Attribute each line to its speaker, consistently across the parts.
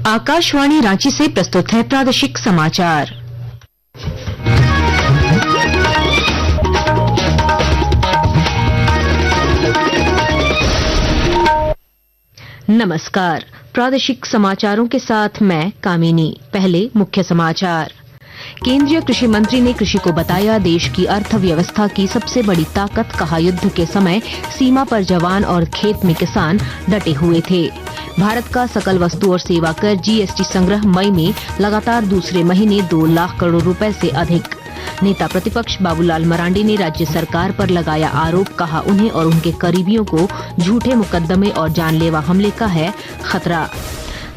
Speaker 1: आकाशवाणी रांची से प्रस्तुत है प्रादेशिक समाचार। नमस्कार, प्रादेशिक समाचारों के साथ मैं कामिनी। पहले मुख्य समाचार। केंद्रीय कृषि मंत्री ने कृषि को बताया देश की अर्थव्यवस्था की सबसे बड़ी ताकत। कहा, युद्ध के समय सीमा पर जवान और खेत में किसान डटे हुए थे। भारत का सकल वस्तु और सेवा कर जीएसटी संग्रह मई में लगातार दूसरे महीने 2 लाख करोड़ रुपए से अधिक। नेता प्रतिपक्ष बाबूलाल मरांडी ने राज्य सरकार पर लगाया आरोप। कहा, उन्हें और उनके करीबियों को झूठे मुकदमे और जानलेवा हमले का है खतरा।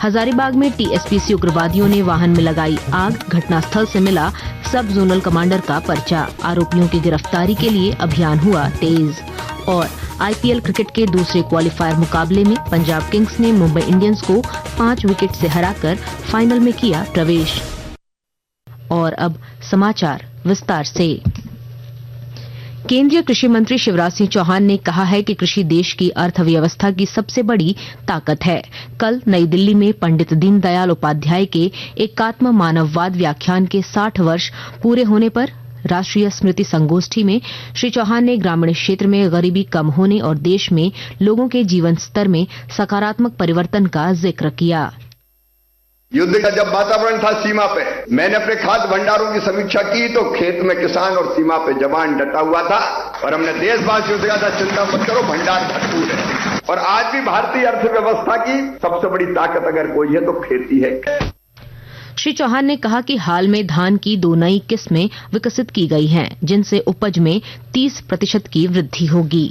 Speaker 1: हजारीबाग में टीएसपीसी उग्रवादियों ने वाहन में लगाई आग। घटनास्थल से मिला सब जोनल कमांडर का पर्चा। आरोपियों की गिरफ्तारी के लिए अभियान हुआ तेज। और आईपीएल क्रिकेट के दूसरे क्वालीफायर मुकाबले में पंजाब किंग्स ने मुंबई इंडियंस को 5 विकेट से हराकर फाइनल में किया प्रवेश। और अब समाचार विस्तार से। केंद्रीय कृषि मंत्री शिवराज सिंह चौहान ने कहा है कि कृषि देश की अर्थव्यवस्था की सबसे बड़ी ताकत है। कल नई दिल्ली में पंडित दीनदयाल उपाध्याय के एकात्म मानववाद व्याख्यान के 60 वर्ष पूरे होने पर राष्ट्रीय स्मृति संगोष्ठी में श्री चौहान ने ग्रामीण क्षेत्र में गरीबी कम होने और देश में लोगों के जीवन स्तर में सकारात्मक परिवर्तन का जिक्र किया।
Speaker 2: युद्ध का जब वातावरण था सीमा पे, मैंने अपने खाद्य भंडारों की समीक्षा की तो खेत में किसान और सीमा पे जवान डटा हुआ था और हमने देशवासियों से कहा था चिंता मत करो, भंडार भरपूर है। और आज भी भारतीय अर्थव्यवस्था की सबसे बड़ी ताकत अगर कोई है तो खेती है।
Speaker 1: श्री चौहान ने कहा कि हाल में धान की 2 नई किस्में विकसित की गई हैं, जिनसे उपज में 30% की वृद्धि होगी।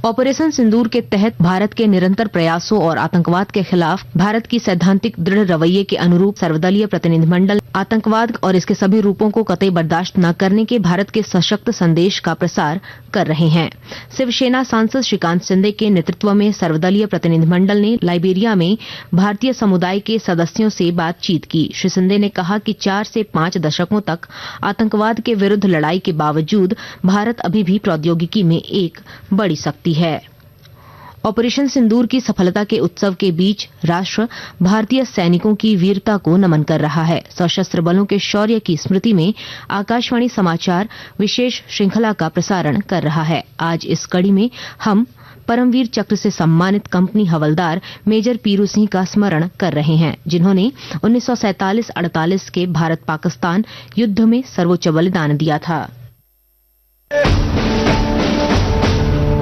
Speaker 1: ऑपरेशन सिंदूर के तहत भारत के निरंतर प्रयासों और आतंकवाद के खिलाफ भारत की सैद्धांतिक दृढ़ रवैये के अनुरूप सर्वदलीय प्रतिनिधिमंडल आतंकवाद और इसके सभी रूपों को कतई बर्दाश्त न करने के भारत के सशक्त संदेश का प्रसार कर रहे हैं। शिवसेना सांसद श्रीकांत शिंदे के नेतृत्व में सर्वदलीय प्रतिनिधिमंडल ने लाइबेरिया में भारतीय समुदाय के सदस्यों से बातचीत की। श्री शिंदे ने कहा कि 4 से 5 दशकों तक आतंकवाद के विरुद्ध लड़ाई के बावजूद भारत अभी भी प्रौद्योगिकी में एक बड़ी शक्ति है। ऑपरेशन सिंदूर की सफलता के उत्सव के बीच राष्ट्र भारतीय सैनिकों की वीरता को नमन कर रहा है। सशस्त्र बलों के शौर्य की स्मृति में आकाशवाणी समाचार विशेष श्रृंखला का प्रसारण कर रहा है। आज इस कड़ी में हम परमवीर चक्र से सम्मानित कंपनी हवलदार मेजर पीरू सिंह का स्मरण कर रहे हैं, जिन्होंने 1947-48 के भारत पाकिस्तान युद्ध में सर्वोच्च बलिदान दिया था।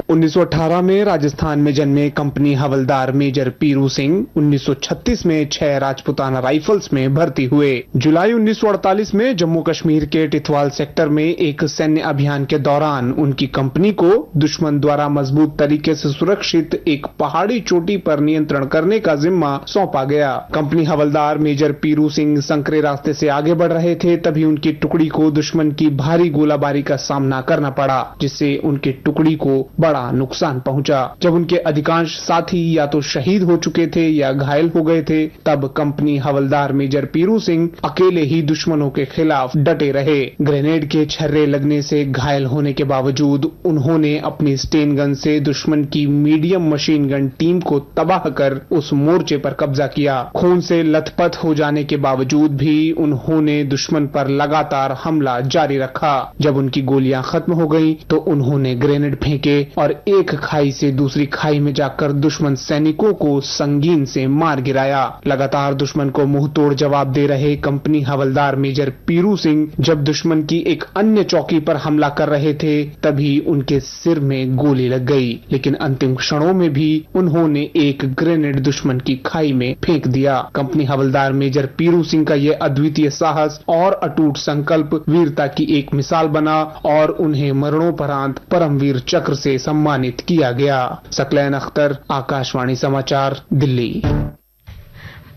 Speaker 3: 1918 में राजस्थान में जन्मे कंपनी हवलदार मेजर पीरू सिंह 1936 में 6 राजपुताना राइफल्स में भर्ती हुए। जुलाई 1948 में जम्मू कश्मीर के टिथवाल सेक्टर में एक सैन्य अभियान के दौरान उनकी कंपनी को दुश्मन द्वारा मजबूत तरीके से सुरक्षित एक पहाड़ी चोटी पर नियंत्रण करने का जिम्मा सौंपा गया। कंपनी हवलदार मेजर पीरू सिंह संकरे रास्ते से आगे बढ़ रहे थे, तभी उनकी टुकड़ी को दुश्मन की भारी गोलाबारी का सामना करना पड़ा, जिससे उनकी टुकड़ी को बड़ा नुकसान पहुंचा। जब उनके अधिकांश साथी या तो शहीद हो चुके थे या घायल हो गए थे, तब कंपनी हवलदार मेजर पीरू सिंह अकेले ही दुश्मनों के खिलाफ डटे रहे। ग्रेनेड के छर्रे लगने से घायल होने के बावजूद उन्होंने अपनी स्टेन गन से दुश्मन की मीडियम मशीन गन टीम को तबाह कर उस मोर्चे पर कब्जा किया। खून से लथपथ हो जाने के बावजूद भी उन्होंने दुश्मन पर लगातार हमला जारी रखा। जब उनकी गोलियां खत्म हो गई तो उन्होंने ग्रेनेड फेंके और एक खाई से दूसरी खाई में जाकर दुश्मन सैनिकों को संगीन से मार गिराया। लगातार दुश्मन को मुंह तोड़ जवाब दे रहे कंपनी हवलदार मेजर पीरू सिंह जब दुश्मन की एक अन्य चौकी पर हमला कर रहे थे, तभी उनके सिर में गोली लग गई, लेकिन अंतिम क्षणों में भी उन्होंने एक ग्रेनेड दुश्मन की खाई में फेंक दिया। कंपनी हवलदार मेजर पीरू सिंह का यह अद्वितीय साहस और अटूट संकल्प वीरता की एक मिसाल बना और उन्हें मरणोपरांत परमवीर चक्र से सम्मानित किया गया। सकलैन अख्तर, आकाशवाणी समाचार, दिल्ली।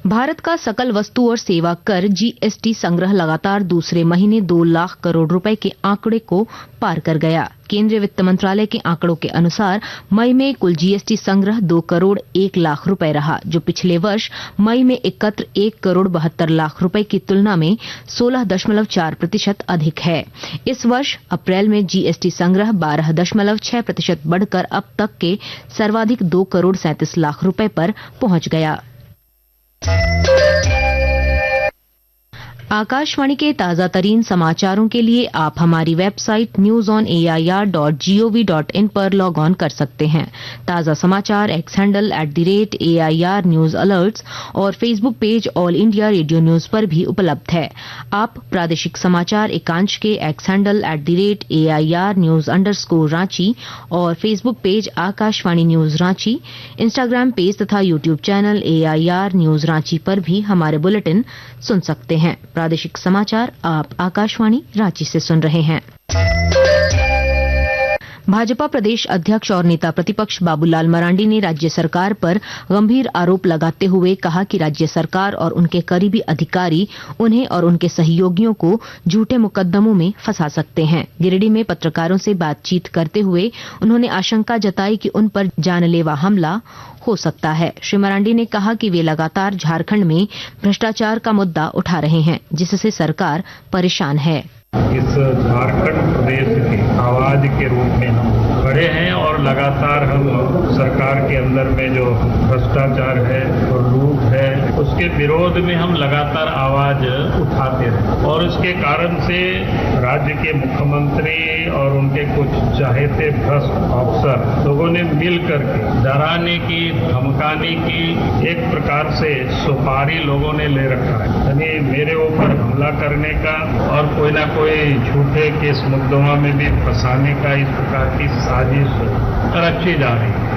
Speaker 1: भारत का सकल वस्तु और सेवा कर जीएसटी संग्रह लगातार दूसरे महीने 2 लाख करोड़ रुपए के आंकड़े को पार कर गया। केंद्रीय वित्त मंत्रालय के आंकड़ों के अनुसार मई में कुल जीएसटी संग्रह 2 करोड़ 1 लाख रुपए रहा, जो पिछले वर्ष मई में एकत्र 1 करोड़ 72 लाख रुपए की तुलना में 16.4% अधिक है। इस वर्ष अप्रैल में जीएसटी संग्रह 12.6% बढ़कर अब तक के सर्वाधिक 2 करोड़ 37 लाख रुपए पर पहुंच गया। आकाशवाणी के ताजा तरीन समाचारों के लिए आप हमारी वेबसाइट newsonair.gov.in पर लॉग ऑन कर सकते हैं। ताजा समाचार X handle @AIR news alerts और Facebook page All India Radio news पर भी उपलब्ध है। आप प्रादेशिक समाचार एकांश के एक्स हैंडल @AIR न्यूज _ और Facebook page Akashvani news Ranchi, Instagram page तथा YouTube channel AIR news Ranchi पर भी हमारे बुलेटिन सुन सकते हैं। प्रादेशिक समाचार आप आकाशवाणी रांची से सुन रहे हैं। भाजपा प्रदेश अध्यक्ष और नेता प्रतिपक्ष बाबूलाल मरांडी ने राज्य सरकार पर गंभीर आरोप लगाते हुए कहा कि राज्य सरकार और उनके करीबी अधिकारी उन्हें और उनके सहयोगियों को झूठे मुकदमों में फंसा सकते हैं। गिरिडीह में पत्रकारों से बातचीत करते हुए उन्होंने आशंका जताई कि उन पर जानलेवा हमला हो सकता है। श्री मरांडी ने कहा कि वे लगातार झारखंड में भ्रष्टाचार का मुद्दा उठा रहे हैं, जिससे सरकार परेशान है।
Speaker 4: इस झारखंड प्रदेश की आवाज के रूप में हम खड़े हैं और लगातार हम सरकार के अंदर में जो भ्रष्टाचार है और लूट है उसके विरोध में हम लगातार आवाज उठाते रहे और इसके कारण से राज्य के मुख्यमंत्री और उनके कुछ चाहते भ्रष्ट अफसर लोगों ने मिल करके डराने की, धमकाने की एक प्रकार से सुपारी लोगों ने ले रखा है, यानी मेरे ऊपर हमला करने का और कोई ना कोई झूठे केस मुकदमा में भी फंसाने का इस प्रकार की साजिश रची जा रही है।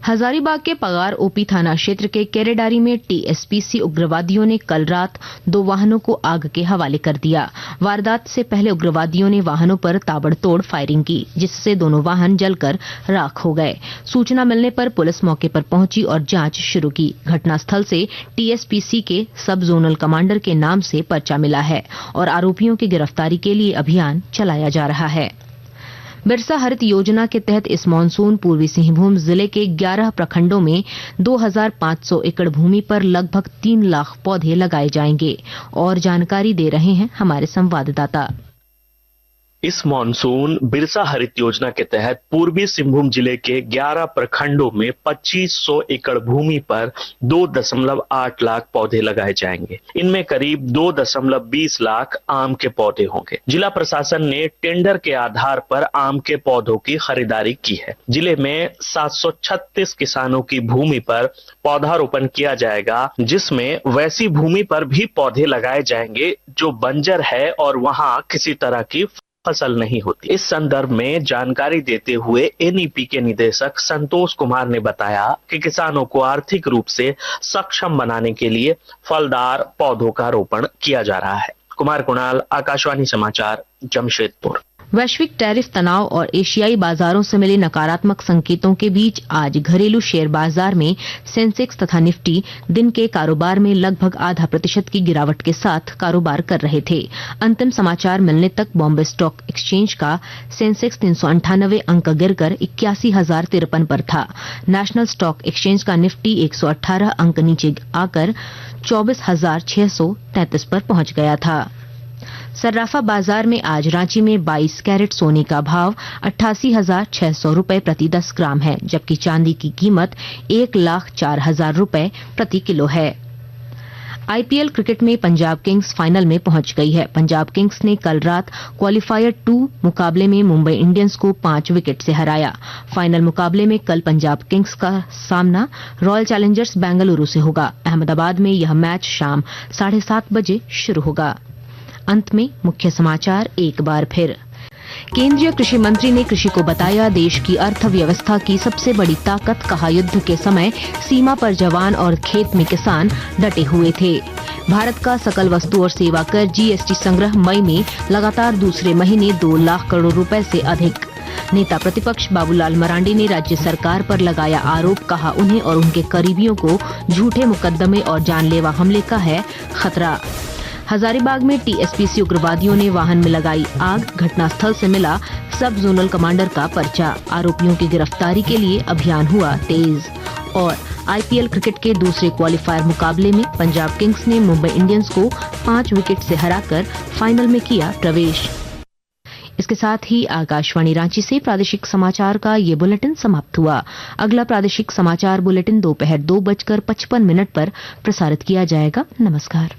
Speaker 1: हजारीबाग के पगार ओपी थाना क्षेत्र के केरेडारी में टीएसपीसी उग्रवादियों ने कल रात 2 वाहनों को आग के हवाले कर दिया। वारदात से पहले उग्रवादियों ने वाहनों पर ताबड़तोड़ फायरिंग की, जिससे दोनों वाहन जलकर राख हो गए। सूचना मिलने पर पुलिस मौके पर पहुंची और जांच शुरू की। घटनास्थल से टीएसपीसी के सब जोनल कमांडर के नाम से पर्चा मिला है और आरोपियों की गिरफ्तारी के लिए अभियान चलाया जा रहा है। बिरसा हरित योजना के तहत इस मॉनसून पूर्वी सिंहभूम जिले के 11 प्रखंडों में 2500 एकड़ भूमि पर लगभग 3 लाख पौधे लगाए जाएंगे। और जानकारी दे रहे हैं हमारे संवाददाता।
Speaker 5: इस मॉनसून बिरसा हरित योजना के तहत पूर्वी सिंहभूम जिले के 11 प्रखंडों में 2500 एकड़ भूमि पर 2.8 लाख पौधे लगाए जाएंगे। इनमें करीब 2.20 लाख आम के पौधे होंगे। जिला प्रशासन ने टेंडर के आधार पर आम के पौधों की खरीदारी की है। जिले में 736 किसानों की भूमि पर पौधारोपण किया जाएगा, जिसमें वैसी भूमि पर भी पौधे लगाए जाएंगे जो बंजर है और वहां किसी तरह की फसल नहीं होती। इस संदर्भ में जानकारी देते हुए एनईपी के निदेशक संतोष कुमार ने बताया कि किसानों को आर्थिक रूप से सक्षम बनाने के लिए फलदार पौधों का रोपण किया जा रहा है। कुमार कुणाल, आकाशवाणी समाचार, जमशेदपुर।
Speaker 1: वैश्विक टैरिफ तनाव और एशियाई बाजारों से मिले नकारात्मक संकेतों के बीच आज घरेलू शेयर बाजार में सेंसेक्स तथा निफ्टी दिन के कारोबार में लगभग 0.5% की गिरावट के साथ कारोबार कर रहे थे। अंतिम समाचार मिलने तक बॉम्बे स्टॉक एक्सचेंज का सेंसेक्स 398 अंक गिरकर 81,053 पर था। नेशनल स्टॉक एक्सचेंज का निफ्टी 118 अंक नीचे आकर 24,633 पर पहुंच गया था। सर्राफा बाजार में आज रांची में 22 कैरेट सोने का भाव 88,600 रुपए प्रति 10 ग्राम है, जबकि चांदी की कीमत 1,04,000 रुपए प्रति किलो है। आईपीएल क्रिकेट में पंजाब किंग्स फाइनल में पहुंच गई है। पंजाब किंग्स ने कल रात क्वालिफायर 2 मुकाबले में मुंबई इंडियंस को 5 विकेट से हराया। फाइनल मुकाबले में कल पंजाब किंग्स का सामना रॉयल चैलेंजर्स बेंगलुरु से होगा। अहमदाबाद में यह मैच शाम 7:30 बजे शुरू होगा। अंत में मुख्य समाचार एक बार फिर। केंद्रीय कृषि मंत्री ने कृषि को बताया देश की अर्थव्यवस्था की सबसे बड़ी ताकत। कहा युद्ध के समय सीमा पर जवान और खेत में किसान डटे हुए थे। भारत का सकल वस्तु और सेवा कर जीएसटी संग्रह मई में लगातार दूसरे महीने 2 लाख करोड़ रुपए से अधिक। नेता प्रतिपक्ष बाबूलाल मरांडी ने राज्य सरकार पर लगाया आरोप। कहा उन्हें और उनके करीबियों को झूठे मुकदमे और जानलेवा हमले का है खतरा। हजारीबाग में टीएसपीसी उग्रवादियों ने वाहन में लगाई आग। घटनास्थल से मिला सब जोनल कमांडर का पर्चा। आरोपियों की गिरफ्तारी के लिए अभियान हुआ तेज। और आईपीएल क्रिकेट के दूसरे क्वालिफायर मुकाबले में पंजाब किंग्स ने मुंबई इंडियंस को 5 विकेट से हराकर फाइनल में किया प्रवेश। इसके साथ ही आकाशवाणी रांची से प्रादेशिक समाचार का ये बुलेटिन समाप्त हुआ। अगला प्रादेशिक समाचार बुलेटिन दोपहर 2:55 पर प्रसारित किया जाएगा। नमस्कार।